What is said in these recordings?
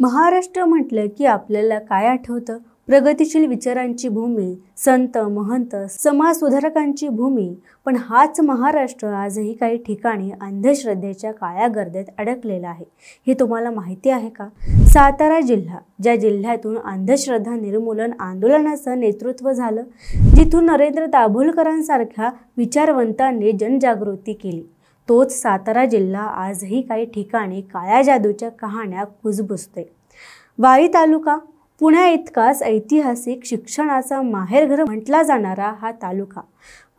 महाराष्ट्र म्हटलं की आपल्याला काय आठवतं? प्रगतिशील विचारांची भूमी, संत महंत समाजसुधारकांची भूमी. पण हाच महाराष्ट्र आजही काही ठिकाणी अंधश्रद्धेच्या काळ्या गर्देत अडकलेला आहे. हे तुम्हाला माहिती आहे का? सातारा जिल्हा, ज्या जिल्ह्यातून अंधश्रद्धा निर्मूलन आंदोलनाचं नेतृत्व झालं, जिथून नरेंद्र दाभोलकरांसारख्या विचारवंतांनी जनजागृती केली, तोच सातारा जिल्हा आजही काही ठिकाणी काळ्या जादूच्या कहाण्या कुजबुजतोय. वाई तालुका पुण्या इतकाच ऐतिहासिक शिक्षणाचा माहेरघर म्हटला जाणारा हा तालुका.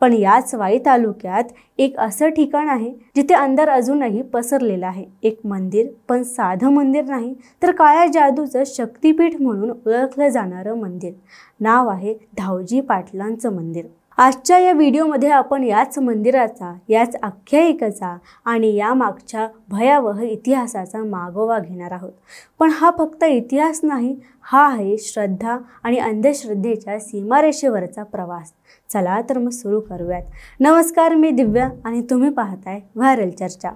पण याच वाई तालुक्यात एक असं ठिकाण आहे जिथे अंधार अजूनही पसरलेला आहे. एक मंदिर, पण साधं मंदिर नाही, तर काळ्या जादूचं शक्तिपीठ म्हणून ओळखलं जाणारं मंदिर. नाव आहे धावजी पाटलांचं मंदिर. आजच्या या व्हिडिओमध्ये आपण याच मंदिराचा, याच आख्यायिकेचा आणि या मागच्या भयावह इतिहासाचा मागोवा घेणार आहोत. पण हा फक्त इतिहास नाही, हा आहे श्रद्धा आणि अंधश्रद्धेच्या सीमारेषेवरचा प्रवास. चला तर मग सुरू करूयात. नमस्कार, मी दिव्या आणि तुम्ही पाहताय व्हायरल चर्चा.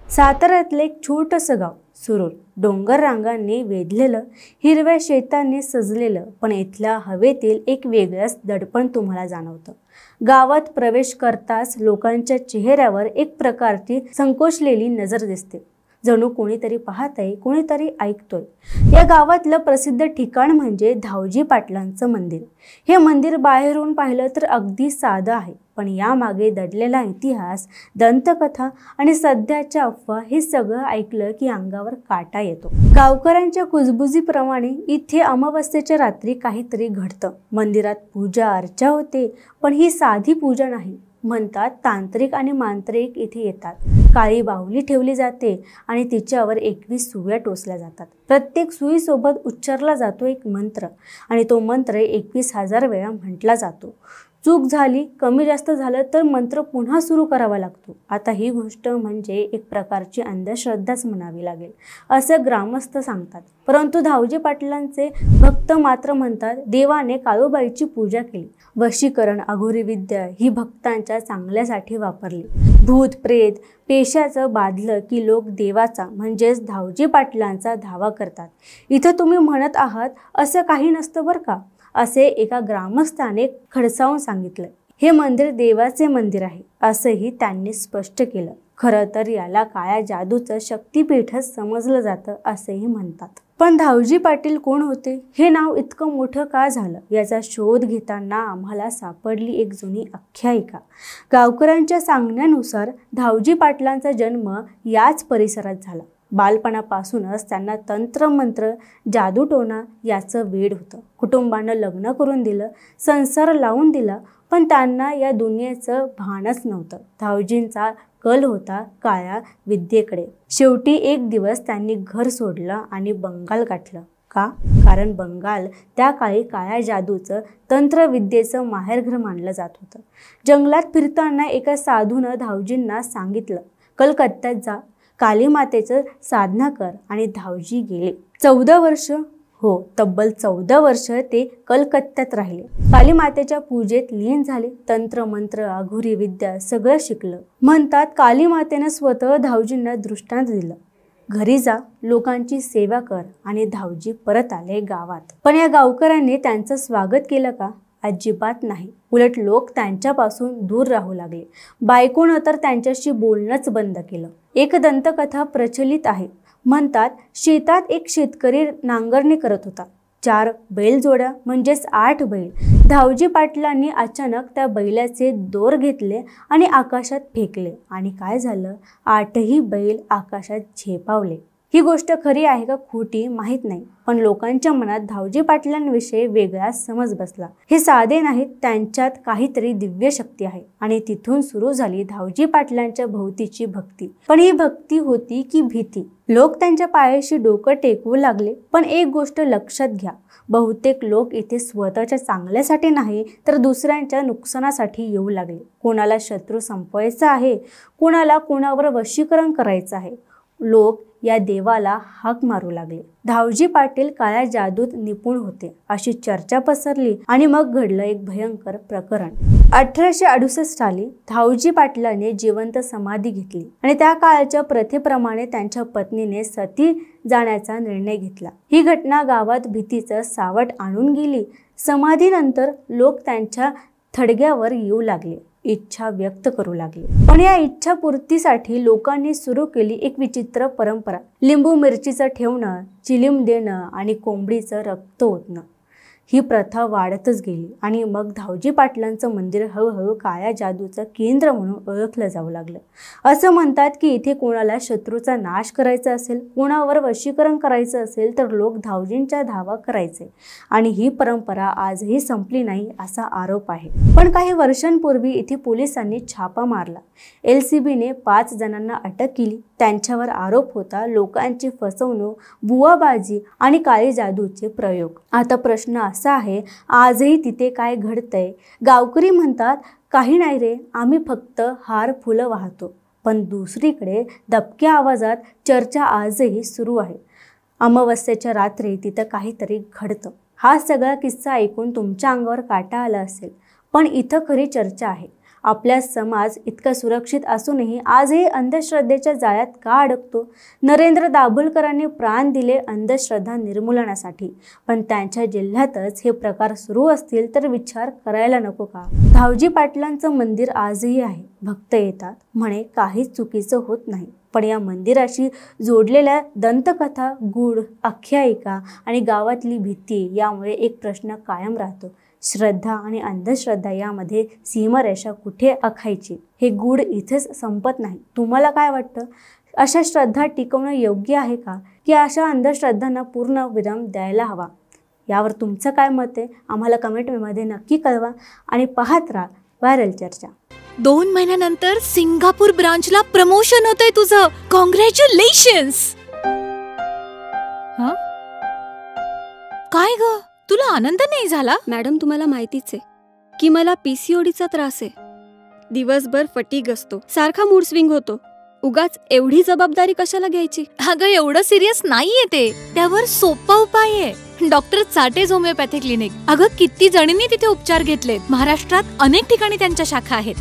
साताऱ्यातले एक छोटंसं गाव सुरूर, डोंगर रांगांनी वेधलेलं, हिरव्या शेतांनी सजलेलं, पण इथल्या हवेतील एक वेगळंच दडपण तुम्हाला जाणवतं. गावात प्रवेश करताच लोकांच्या चेहऱ्यावर एक प्रकारची संकोचलेली नजर दिसते, जणू कोणीतरी पाहतंय, कोणीतरी ऐकतोय. या गावातलं प्रसिद्ध ठिकाण म्हणजे धावजी पाटलांचं मंदिर. हे मंदिर बाहेरून पाहिलं तर अगदी साधं आहे, पण यामागे दडलेला इतिहास, दंतकथा आणि सध्याच्या अफवा हे सगळं ऐकलं की अंगावर काटा येतो. गावकऱ्यांच्या कुजबुजीप्रमाणे इथे अमावस्येच्या रात्री काहीतरी घडतं. मंदिरात पूजा अर्चा होते, पण ही साधी पूजा नाही. म्हणतात तांत्रिक आणि मांत्रिक इथे येतात. काळी बाहुली ठेवली जाते आणि तिच्यावर 21 सुव्या टोचल्या जातात. प्रत्येक सुईसोबत उच्चारला जातो एक मंत्र आणि तो मंत्र 21,000 वेळा म्हटला जातो. चूक झाली, कमी जास्त झालं तर मंत्र पुन्हा सुरू करावा लागतो. आता ही गोष्ट म्हणजे एक प्रकारची अंधश्रद्धाच म्हणावी लागेल, असं ग्रामस्थ सांगतात. परंतु धावजी पाटलांचे भक्त मात्र म्हणतात देवाने काळूबाईची पूजा केली. वशीकरण, अघोरी विद्या ही भक्तांच्या चांगल्यासाठी वापरली. भूत प्रेत पेशाचं बाधलं की लोक देवाचा म्हणजेच धावजी पाटलांचा धावा करतात. इथं तुम्ही म्हणत आहात असं काही नसतं बरं का, असे एका ग्रामस्थाने खडसावून सांगितलं. हे मंदिर देवाचे मंदिर आहे असंही त्यांनी स्पष्ट केलं. खरं तर याला काळ्या जादूचं शक्तिपीठच समजलं जातं असेही म्हणतात. पण धावजी पाटील कोण होते? हे नाव इतकं मोठं का झालं? याचा शोध घेताना आम्हाला सापडली एक जुनी आख्यायिका. गावकऱ्यांच्या सांगण्यानुसार धावजी पाटलांचा जन्म याच परिसरात झाला. बालपणापासूनच त्यांना तंत्रमंत्र, जादूटोणा याचं वेड होतं. कुटुंबानं लग्न करून दिलं, संसार लावून दिला, पण त्यांना या दुनियेचं भानच नव्हतं. धावजींचा कल होता काळ्या विद्येकडे. शेवटी एक दिवस त्यांनी घर सोडलं आणि बंगाल गाठलं. का? कारण बंगाल त्या काळी काळ्या जादूचं, तंत्रविद्येचं माहेरघर मानलं जात होतं. जंगलात फिरताना एका साधूनं धावजींना सांगितलं, कलकत्त्यात जा, कालीमातेचं साधना कर. आणि धावजी गेले. 14 वर्ष, हो तब्बल 14 वर्ष ते कलकत्त्यात राहिले. कालीमातेच्या पूजेत लीन झाले. तंत्र मंत्र, अघोरी विद्या सगळं शिकलं. म्हणतात कालीमातेनं स्वतः धावजींना दृष्टांत दिलं, घरी जा, लोकांची सेवा कर. आणि धावजी परत आले गावात. पण या गावकऱ्यांनी त्यांचं स्वागत केलं का? अजिबात नाही. उलट लोक त्यांच्यापासून दूर राहू लागले. बायकोनं तर त्यांच्याशी बोलणंच बंद केलं. एक दंतकथा प्रचलित आहे. म्हणतात शेतात एक शेतकरी नांगरणी करत होता. 4 बैलजोड्या म्हणजेच 8 बैल. धावजी पाटलांनी अचानक त्या बैलाचे दोर घेतले आणि आकाशात फेकले. आणि काय झालं? 8ही बैल आकाशात झेपावले. ही गोष्ट खरी आहे का खोटी माहीत नाही, पण लोकांच्या मनात धावजी पाटलांविषयी वेगळाच समज बसला. हे साधे नाहीत, त्यांच्यात काहीतरी दिव्य शक्ती आहे. आणि तिथून सुरू झाली धावजी पाटलांच्या भोवतीची भक्ती. पण ही भक्ती होती की भीती? लोक त्यांच्या पायाशी डोकं टेकवू लागले. पण एक गोष्ट लक्षात घ्या, बहुतेक लोक इथे स्वतःच्या चांगल्यासाठी नाही तर दुसऱ्यांच्या नुकसानासाठी येऊ लागले. कोणाला शत्रू संपवायचा आहे, कोणाला कोणावर वशीकरण करायचं आहे. लोक या देवाला हाक मारू लागले. धावजी पाटील काळ्या जादूत निपुण होते अशी चर्चा पसरली आणि मग घडलं एक भयंकर प्रकरण. 1868 साली धावजी पाटलाने जिवंत समाधी घेतली आणि त्या काळाच्या प्रथेप्रमाणे त्यांच्या पत्नीने सती जाण्याचा निर्णय घेतला. ही घटना गावात भीतीचं सावट आणून गेली. समाधीनंतर लोक त्यांच्या थडग्यावर येऊ लागले, इच्छा व्यक्त करू लागले. पण या इच्छापूर्तीसाठी लोकांनी सुरू केली एक विचित्र परंपरा. लिंबू मिरचीचं ठेवणं, चिलीम देणं आणि कोंबडीचं रक्त ओतणं. ही प्रथा वाढतच गेली आणि मग धावजी पाटलांचं मंदिर हळूहळू काळ्या जादूचं केंद्र म्हणून ओळखलं जाऊ लागलं. असं म्हणतात की इथे कोणाला शत्रूचा नाश करायचा असेल, कोणावर वशीकरण करायचं असेल तर लोक धावजींच्या धावा करायचे आणि ही परंपरा आजही संपली नाही असा आरोप आहे. पण काही वर्षांपूर्वी इथे पोलिसांनी छापा मारला. LCBने 5 जणांना अटक केली. त्यांच्यावर आरोप होता लोकांची फसवणूक, बुवाबाजी आणि काळी जादूचे प्रयोग. आता प्रश्न असा आहे, आजही तिथे काय घडतंय? गावकरी म्हणतात काही नाही रे, आम्ही फक्त हार फुलं वाहतो. पण दुसरीकडे दबक्या आवाजात चर्चा आजही सुरू आहे. अमावस्येच्या रात्री तिथं काहीतरी घडतं. हा सगळा किस्सा ऐकून तुमच्या अंगावर काटा आला असेल, पण इथं खरी चर्चा आहे. आपला समाज इतका सुरक्षित असूनही आजही अंधश्रद्धेच्या जाळ्यात का अडकतो? नरेंद्र दाभोलकरांनी प्राण दिले अंधश्रद्धा निर्मूलनासाठी, पण त्यांच्या जिल्ह्यातच हे प्रकार सुरू असतील तर विचार करायला नको का? धावजी पाटलांचं मंदिर आजही आहे. भक्त येतात म्हणे, काहीच चुकीचं होत नाही. पण या मंदिराशी जोडलेल्या दंतकथा, गूढ आख्यायिका आणि गावातली भीती यामुळे एक प्रश्न कायम राहतो. श्रद्धा आणि अंधश्रद्धा यामध्ये सीमारेषा कुठे आखायची? हे गूढ इथेच संपत नाही. तुम्हाला काय वाटतं? अशा श्रद्धा टिकवणं योग्य आहे का, की अशा अंधश्रद्धांना पूर्ण विराम द्यायला हवा? यावर तुमचं काय मत आहे? आम्हाला कमेंटमध्ये नक्की कळवा आणि पाहत राहा व्हायरल चर्चा. 2 महिन्यानंतर सिंगापूर ब्रांचला प्रमोशन होतंय तुझं. कॉंग्रॅच्युलेशन्स. काय ग, तुला आनंद नाही झाला? मॅडम, तुम्हाला माहितीच आहे की मला PCODचा त्रास आहे. दिवसभर फटीग असतो, सारखा मूड स्विंग होतो. उगाच एवढी जबाबदारी कशाला घ्यायची? अगं, एवढं सिरियस नाहीये ते. त्यावर सोपा उपाय आहे. Doctor Chate's homeopathy clinic. अगं, किती जणींनी तिथे उपचार घेतलेत. महाराष्ट्रात अनेक ठिकाणी त्यांच्या शाखा आहेत.